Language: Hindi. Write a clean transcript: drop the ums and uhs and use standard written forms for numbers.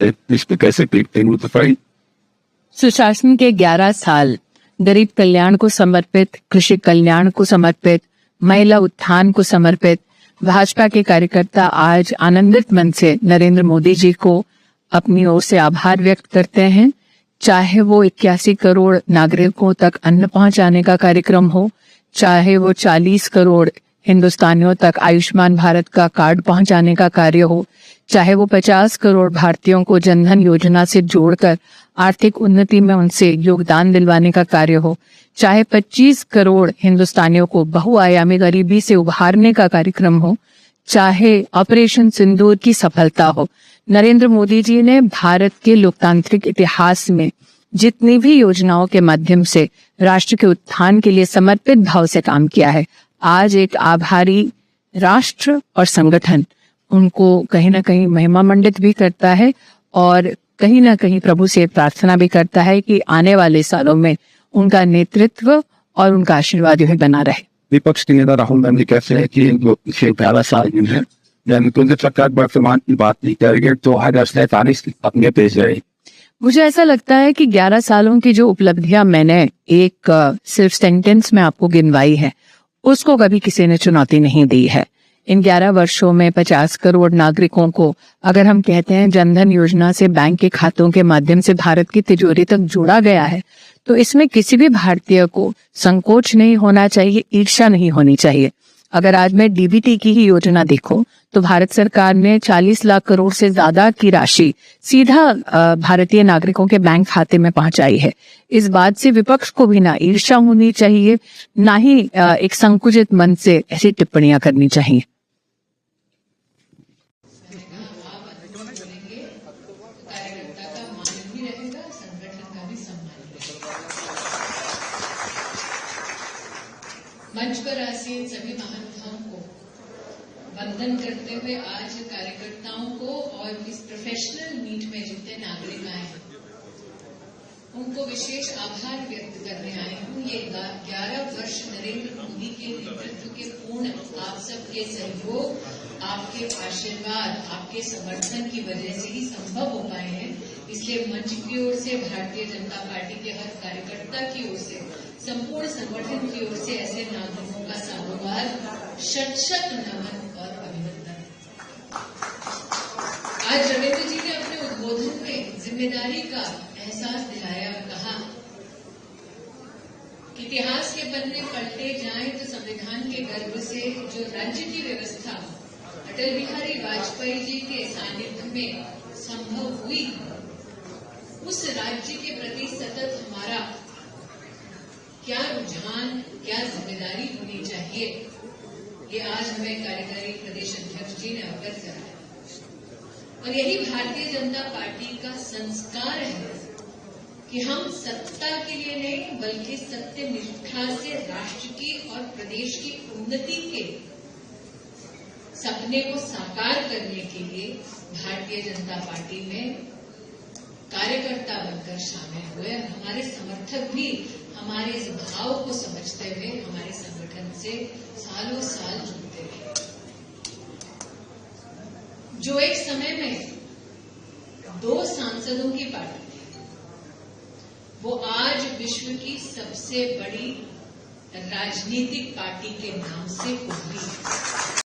है, इस पे कैसे देखते हैं मुतफाई? सुशासन के 11 साल गरीब कल्याण को समर्पित, कृषि कल्याण को समर्पित, महिला उत्थान को समर्पित। भाजपा के कार्यकर्ता आज आनंदित मन से नरेंद्र मोदी जी को अपनी ओर से आभार व्यक्त करते हैं। चाहे वो 81 करोड़ नागरिकों तक अन्न पहुंचाने का कार्यक्रम हो, चाहे वो 40 करोड़ हिंदुस्तानियों तक आयुष्मान भारत का कार्ड पहुंचाने का कार्य हो, चाहे वो 50 करोड़ भारतीयों को जनधन योजना से जोड़कर आर्थिक उन्नति में उनसे योगदान दिलवाने का कार्य हो, चाहे 25 करोड़ हिंदुस्तानियों को बहुआयामी गरीबी से उभारने का कार्यक्रम हो, चाहे ऑपरेशन सिंदूर की सफलता हो, नरेंद्र मोदी जी ने भारत के लोकतांत्रिक इतिहास में जितनी भी योजनाओं के माध्यम से राष्ट्र के उत्थान के लिए समर्पित भाव से काम किया है, आज एक आभारी राष्ट्र और संगठन उनको कहीं ना कहीं महिमा मंडित भी करता है और कहीं ना कहीं प्रभु से प्रार्थना भी करता है कि आने वाले सालों में उनका नेतृत्व और उनका आशीर्वाद यही बना रहे। विपक्ष के नेता राहुल गांधी कहते हैं कि इनको पिछले 11 साल में है, केंद्र सरकार वर्तमान की बात नहीं करेगी तो 2047 अपने पेश रहे। मुझे ऐसा लगता है कि 11 सालों की जो उपलब्धियां मैंने एक सिर्फ सेंटेंस में आपको गिनवाई है, उसको कभी किसी ने चुनौती नहीं दी है। इन 11 वर्षों में 50 करोड़ नागरिकों को अगर हम कहते हैं जनधन योजना से बैंक के खातों के माध्यम से भारत की तिजोरी तक जोड़ा गया है, तो इसमें किसी भी भारतीय को संकोच नहीं होना चाहिए, ईर्ष्या नहीं होनी चाहिए। अगर आज मैं डीबीटी की ही योजना देखूं तो भारत सरकार ने 40 लाख करोड़ से ज्यादा की राशि सीधा भारतीय नागरिकों के बैंक खाते में पहुंचाई है। इस बात से विपक्ष को भी ना ईर्ष्या होनी चाहिए, ना ही एक संकुचित मन से ऐसी टिप्पणियां करनी चाहिए। मंच पर आसीन सभी महानुभावों को वंदन करते हुए आज कार्यकर्ताओं को और इस प्रोफेशनल मीट में जितने नागरिक आए हैं उनको विशेष आभार व्यक्त करने आए हूं। ये 11 वर्ष नरेंद्र मोदी के नेतृत्व के पूर्ण आप सबके सहयोग, आपके आशीर्वाद, आपके समर्थन की वजह से ही संभव हो पाए हैं। इसलिए मंच की ओर से, भारतीय जनता पार्टी के हर कार्यकर्ता की ओर से, संपूर्ण संगठन की ओर से ऐसे नागरिकों का साधुवाद, शत नमन और अभिनंदन। आज रविंद्र जी ने अपने उद्बोधन में जिम्मेदारी का एहसास दिलाया और कहा कि इतिहास के पन्ने पलटे जाएं तो संविधान के गर्भ से जो राज्य की व्यवस्था अटल बिहारी वाजपेयी जी के सानिध्य में संभव हुई, उस राज्य के प्रति सतत हमारा क्या रुझान, क्या जिम्मेदारी होनी चाहिए, ये आज हमें कार्यकारी प्रदेश अध्यक्ष जी ने अवगत कराया। और यही भारतीय जनता पार्टी का संस्कार है कि हम सत्ता के लिए नहीं बल्कि सत्यनिष्ठा से राष्ट्र की और प्रदेश की उन्नति के सपने को साकार करने के लिए भारतीय जनता पार्टी में कार्यकर्ता बनकर शामिल हुए। हमारे समर्थक भी हमारे इस भाव को समझते हुए हमारे संगठन से सालों साल जुड़ते रहे। जो एक समय में 2 सांसदों की पार्टी थी, वो आज विश्व की सबसे बड़ी राजनीतिक पार्टी के नाम से उभरी है।